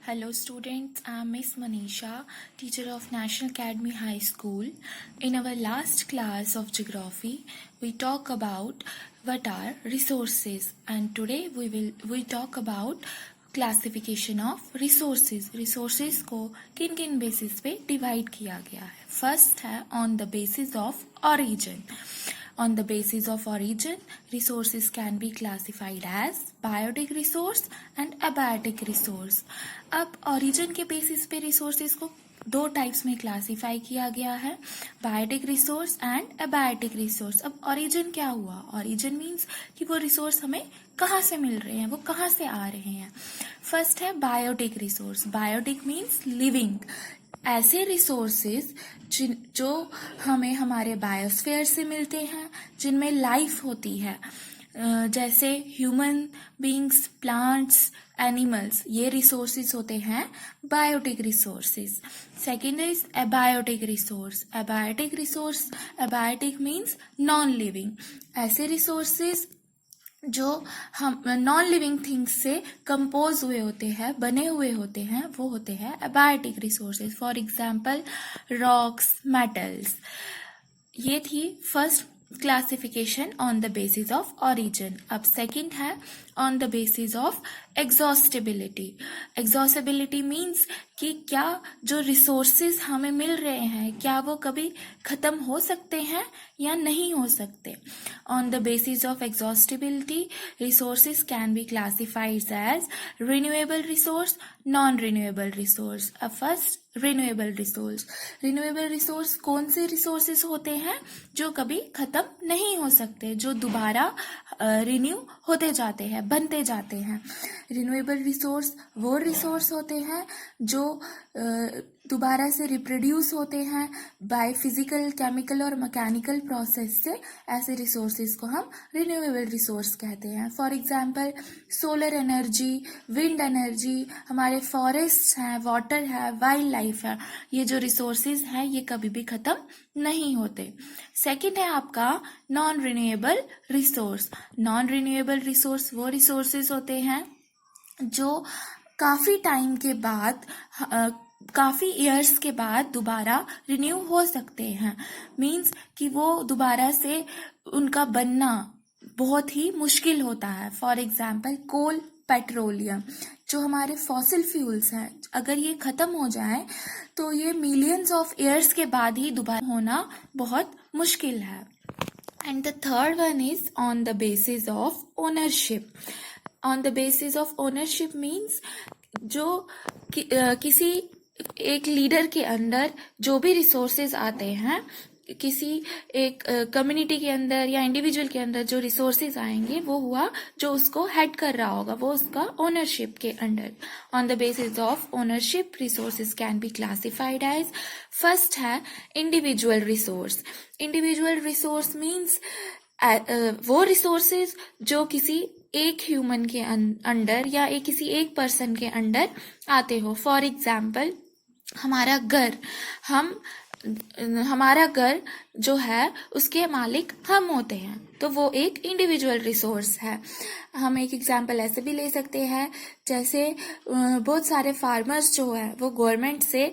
Hello students, I am Miss Manisha, teacher of National Academy High School. In our last class of geography, we talk about what are resources, and today we talk about classification of resources. Resources को किन किन basis पे divide किया गया है. First है on the basis of origin. On the basis of origin, resources can be classified as biotic resource and abiotic resource. अब origin के basis पे resources को दो टाइप्स में क्लासिफाई किया गया है, biotic resource and abiotic resource. अब ओरिजिन क्या हुआ? ओरिजिन मीन्स कि वो रिसोर्स हमें कहाँ से मिल रहे हैं, वो कहाँ से आ रहे हैं. फर्स्ट है biotic resource. Biotic means living. ऐसे रिसोर्सेज जो हमें हमारे बायोस्फीयर से मिलते हैं, जिनमें लाइफ होती है, जैसे ह्यूमन बीइंग्स, प्लांट्स, एनिमल्स. ये रिसोर्सेज होते हैं biotic resources. Second is abiotic resource. Abiotic resource, abiotic means non living. ऐसे रिसोर्सेज जो हम नॉन लिविंग थिंग्स से कंपोज हुए होते हैं, बने हुए होते हैं, वो होते हैं abiotic resources. For example rocks, metals. ये थी first classification on the basis of origin. अब सेकंड है on the basis of exhaustibility. Exhaustibility means कि क्या जो रिसोर्सेज हमें मिल रहे हैं, क्या वो कभी खत्म हो सकते हैं या नहीं हो सकते. On the basis of exhaustibility, resources can be classified as renewable resource, non renewable resource. अब first renewable resource. Renewable resource कौन से रिसोर्सेज होते हैं जो कभी खत्म नहीं हो सकते, जो दोबारा रिन्यू होते जाते हैं, बनते जाते हैं. रिन्यूएबल रिसोर्स वो रिसोर्स होते हैं जो दोबारा से रिप्रोड्यूस होते हैं बाय फिजिकल, केमिकल और मैकेनिकल प्रोसेस से. ऐसे रिसोर्सेज को हम रिन्यूएबल रिसोर्स कहते हैं. For example solar energy, wind energy, हमारे फॉरेस्ट हैं, वाटर है, वाइल्ड लाइफ है. ये जो रिसोर्सेज हैं ये कभी भी खत्म नहीं होते. सेकंड है आपका non renewable resource. Non renewable resource वो रिसोर्सेज होते हैं जो काफी टाइम के बाद, काफी ईयर्स के बाद दोबारा रिन्यू हो सकते हैं. मीन्स कि वो दोबारा से उनका बनना बहुत ही मुश्किल होता है. फॉर एग्जाम्पल कोल, पेट्रोलियम, जो हमारे फॉसिल फ्यूल्स हैं, अगर ये खत्म हो जाए तो ये मिलियंस ऑफ ईयर्स के बाद ही दोबारा होना बहुत मुश्किल है. And the third one is on the basis of ownership. On the basis of ownership means जो किसी एक लीडर के अंडर जो भी रिसोर्सेज आते हैं, किसी एक कम्युनिटी के अंदर या इंडिविजुअल के अंदर जो रिसोर्सेज आएंगे, वो हुआ जो उसको हेड कर रहा होगा, वो उसका ओनरशिप के under. On the basis of ownership, resources can be classified as. First है individual resource. Individual resource means वो रिसोर्सेज जो किसी एक ह्यूमन के अंडर या किसी एक पर्सन के अंडर आते हो. फॉर एग्जाम्पल हमारा घर जो है उसके मालिक हम होते हैं, तो वो एक इंडिविजुअल रिसोर्स है. हम एक एग्जाम्पल ऐसे भी ले सकते हैं, जैसे बहुत सारे फार्मर्स जो है वो गवर्नमेंट से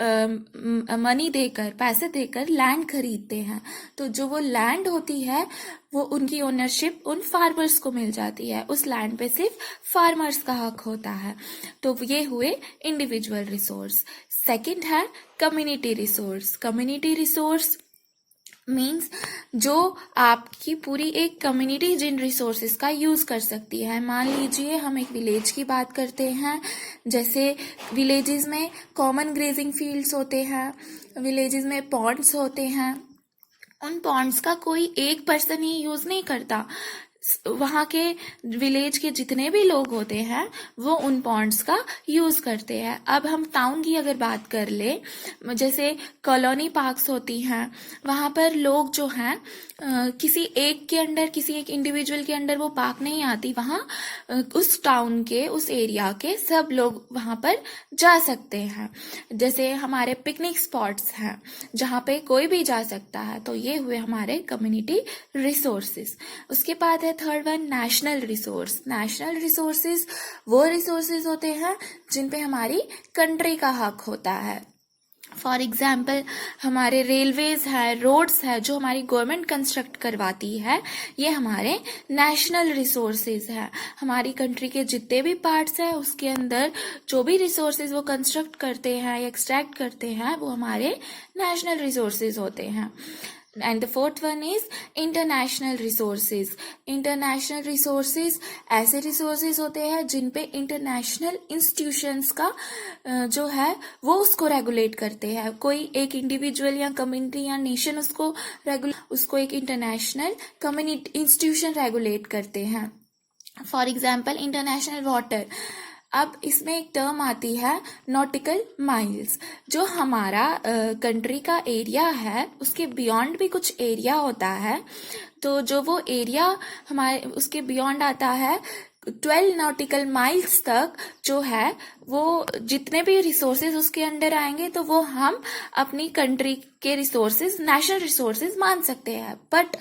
मनी देकर, पैसे देकर लैंड खरीदते हैं. तो जो वो लैंड होती है वो उनकी ओनरशिप उन फार्मर्स को मिल जाती है. उस लैंड पे सिर्फ फार्मर्स का हक होता है. तो ये हुए इंडिविजुअल रिसोर्स. सेकंड है community resource. Community resource means जो आपकी पूरी एक कम्युनिटी जिन रिसोर्सेज का यूज कर सकती है. मान लीजिए हम एक विलेज की बात करते हैं, जैसे विलेजेस में कॉमन ग्रेजिंग फील्ड्स होते हैं, विलेजेस में पॉन्ड्स होते हैं. उन पॉन्ड्स का कोई एक पर्सन ही यूज नहीं करता. वहाँ के विलेज के जितने भी लोग होते हैं वो उन पॉन्ड्स का यूज करते हैं. अब हम टाउन की अगर बात कर ले, जैसे कॉलोनी पार्क्स होती हैं, वहाँ पर लोग जो हैं किसी एक के अंडर, किसी एक इंडिविजुअल के अंडर वो पार्क नहीं आती. वहाँ उस टाउन के, उस एरिया के सब लोग वहाँ पर जा सकते हैं. जैसे हमारे पिकनिक स्पॉट्स हैं जहाँ पे कोई भी जा सकता है. तो ये हुए हमारे कम्युनिटी रिसोर्सेज. उसके बाद है third one national resource. National resources वो रिसोर्सेज होते हैं जिन पे हमारी कंट्री का हक होता है। फॉर एग्जाम्पल हमारे रेलवेज है, रोड्स है, जो हमारी गवर्नमेंट कंस्ट्रक्ट करवाती है, ये हमारे नेशनल रिसोर्सेज है। हमारी कंट्री के जितने भी पार्ट्स हैं उसके अंदर जो भी रिसोर्सेज वो कंस्ट्रक्ट करते हैं या एक्सट्रैक्ट करते हैं वो हमारे नेशनल रिसोर्सेज होते हैं। And the fourth one is international resources. International resources ऐसे रिसोर्सेज होते हैं जिन पे इंटरनेशनल इंस्टीट्यूशंस का जो है वो उसको रेगुलेट करते हैं। कोई एक इंडिविजुअल या कम्युनिटी या नेशन उसको एक इंटरनेशनल कम्युनिटी इंस्टीट्यूशन रेगुलेट करते हैं। For example international water. अब इसमें एक टर्म आती है नॉटिकल माइल्स। जो हमारा कंट्री का एरिया है उसके बियॉन्ड भी कुछ एरिया होता है, तो जो वो एरिया हमारे उसके बियॉन्ड आता है 12 नॉटिकल माइल्स तक जो है वो जितने भी रिसोर्सेज उसके अंडर आएंगे तो वो हम अपनी कंट्री के रिसोर्सेज नेशनल रिसोर्सेज मान सकते हैं। बट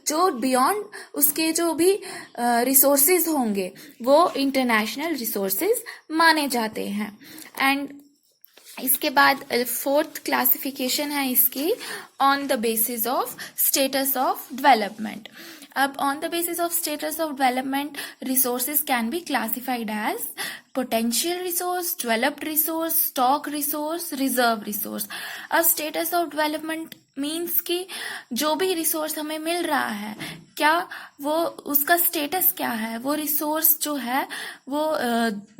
जो बियॉन्ड उसके जो भी रिसोर्सेज होंगे वो इंटरनेशनल रिसोर्सेज माने जाते हैं। एंड इसके बाद फोर्थ क्लासिफिकेशन है इसकी on the basis of status of development. अब on the basis of status of development resources can be classified as potential resource, developed resource, stock resource, reserve resource. अब status of development means कि जो भी resource हमें मिल रहा है क्या वो उसका स्टेटस क्या है, वो रिसोर्स जो है वो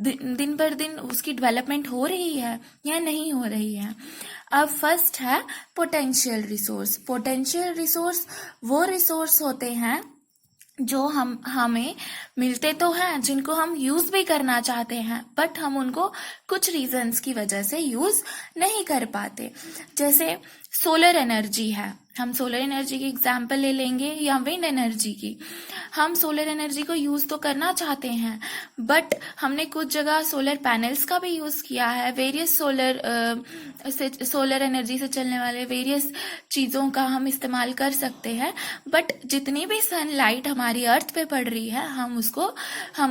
दिन पर दिन उसकी डेवलपमेंट हो रही है या नहीं हो रही है। अब फर्स्ट है पोटेंशियल रिसोर्स। पोटेंशियल रिसोर्स वो रिसोर्स होते हैं जो हमें मिलते तो हैं, जिनको हम यूज भी करना चाहते हैं, बट हम उनको कुछ रीजंस की वजह से यूज नहीं कर पाते। जैसे सोलर एनर्जी है, हम सोलर एनर्जी की एग्जाम्पल ले लेंगे या विंड एनर्जी की। हम सोलर एनर्जी को यूज तो करना चाहते हैं बट हमने कुछ जगह सोलर पैनल्स का भी यूज किया है, वेरियस सोलर एनर्जी से चलने वाले वेरियस चीजों का हम इस्तेमाल कर सकते हैं, बट जितनी भी सनलाइट हमारी अर्थ पे पड़ रही है हम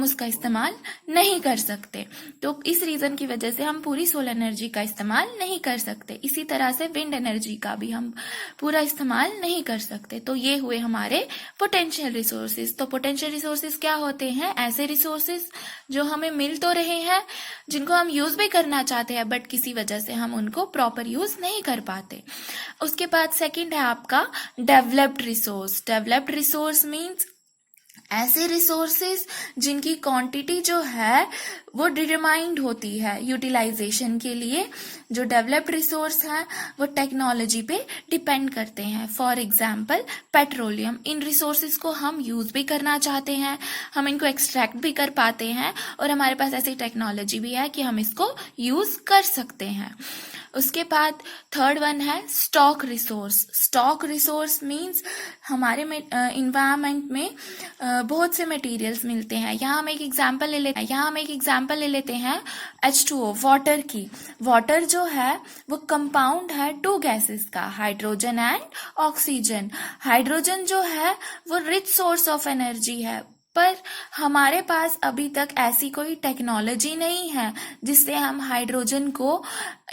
उसका इस्तेमाल नहीं कर सकते। तो इस रीजन की वजह से हम पूरी सोलर एनर्जी का इस्तेमाल नहीं कर सकते। इसी तरह से विंड एनर्जी का भी हम पूरा इस्तेमाल नहीं कर सकते। तो ये हुए हमारे पोटेंशियल रिसोर्सेज। तो पोटेंशियल रिसोर्सेज क्या होते हैं? ऐसे रिसोर्सेज जो हमें मिल तो रहे हैं, जिनको हम यूज भी करना चाहते हैं बट किसी वजह से हम उनको प्रॉपर यूज नहीं कर पाते। उसके बाद सेकंड है आपका developed resource. Developed resource means ऐसे रिसोर्सेज जिनकी क्वांटिटी जो है वो डिटरमाइंड होती है यूटिलाइजेशन के लिए। जो डेवलप्ड रिसोर्स हैं वो टेक्नोलॉजी पे डिपेंड करते हैं। For example petroleum, in resources को हम यूज भी करना चाहते हैं, हम इनको एक्सट्रैक्ट भी कर पाते हैं और हमारे पास ऐसी टेक्नोलॉजी भी है कि हम इसको यूज कर सकते हैं। उसके बाद थर्ड वन है stock resource. Stock resource means हमारे इन्वायरमेंट में बहुत से मटेरियल्स मिलते हैं। यहाँ हम एक एग्जांपल ले लेते हैं H2O, वाटर की। वाटर जो है वो कंपाउंड है टू गैसेस का, हाइड्रोजन एंड ऑक्सीजन। हाइड्रोजन जो है वो रिच सोर्स ऑफ एनर्जी है, पर हमारे पास अभी तक ऐसी कोई टेक्नोलॉजी नहीं है जिससे हम हाइड्रोजन को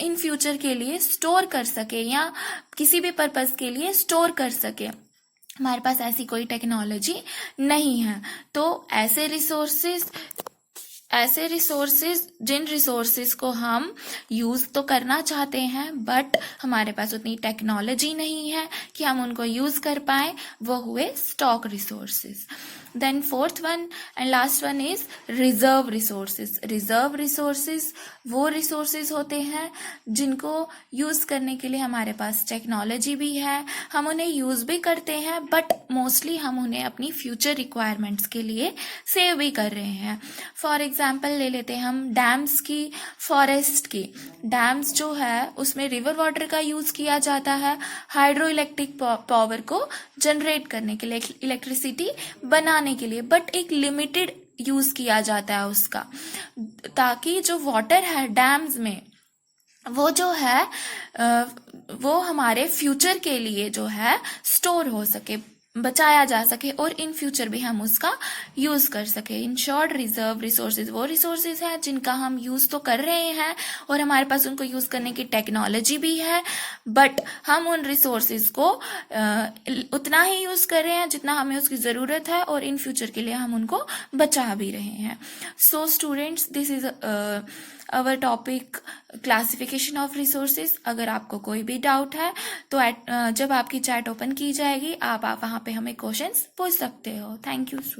इन फ्यूचर के लिए स्टोर कर सके या किसी भी पर्पस के लिए स्टोर कर सके। हमारे पास ऐसी कोई टेक्नोलॉजी नहीं है। तो ऐसे रिसोर्सेज जिन रिसोर्सेज को हम यूज तो करना चाहते हैं बट हमारे पास उतनी टेक्नोलॉजी नहीं है कि हम उनको यूज कर पाए, वो हुए stock resources. Then fourth one and last one is reserve resources. Reserve resources वो रिसोर्सेज होते हैं जिनको यूज करने के लिए हमारे पास टेक्नोलॉजी भी है, हम उन्हें यूज भी करते हैं बट मोस्टली हम उन्हें अपनी फ्यूचर रिक्वायरमेंट्स के लिए सेव भी कर रहे हैं। फॉर एग्जाम्पल ले लेते हैं हम डैम्स की, फॉरेस्ट की। डैम्स जो है उसमें रिवर वाटर का यूज किया जाता है हाइड्रो इलेक्ट्रिक पावर को जनरेट करने के लिए, इलेक्ट्रिसिटी बनाने के लिए, बट एक लिमिटेड यूज किया जाता है उसका, ताकि जो वाटर है डैम्स में वो जो है वो हमारे फ्यूचर के लिए जो है स्टोर हो सके। बचाया जा सके और इन फ्यूचर भी हम उसका यूज कर सके। इन शॉर्ट, रिजर्व रिसोर्सेज वो रिसोर्सेज हैं जिनका हम यूज तो कर रहे हैं और हमारे पास उनको यूज करने की टेक्नोलॉजी भी है, बट हम उन रिसोर्सेज को उतना ही यूज कर रहे हैं जितना हमें उसकी जरूरत है और इन फ्यूचर के लिए हम उनको बचा भी रहे हैं। So students, this is our topic classification of resources. अगर आपको कोई भी डाउट है तो जब आपकी चैट ओपन की जाएगी आप वहाँ पे हमें क्वेश्चंस पूछ सकते हो। Thank you student.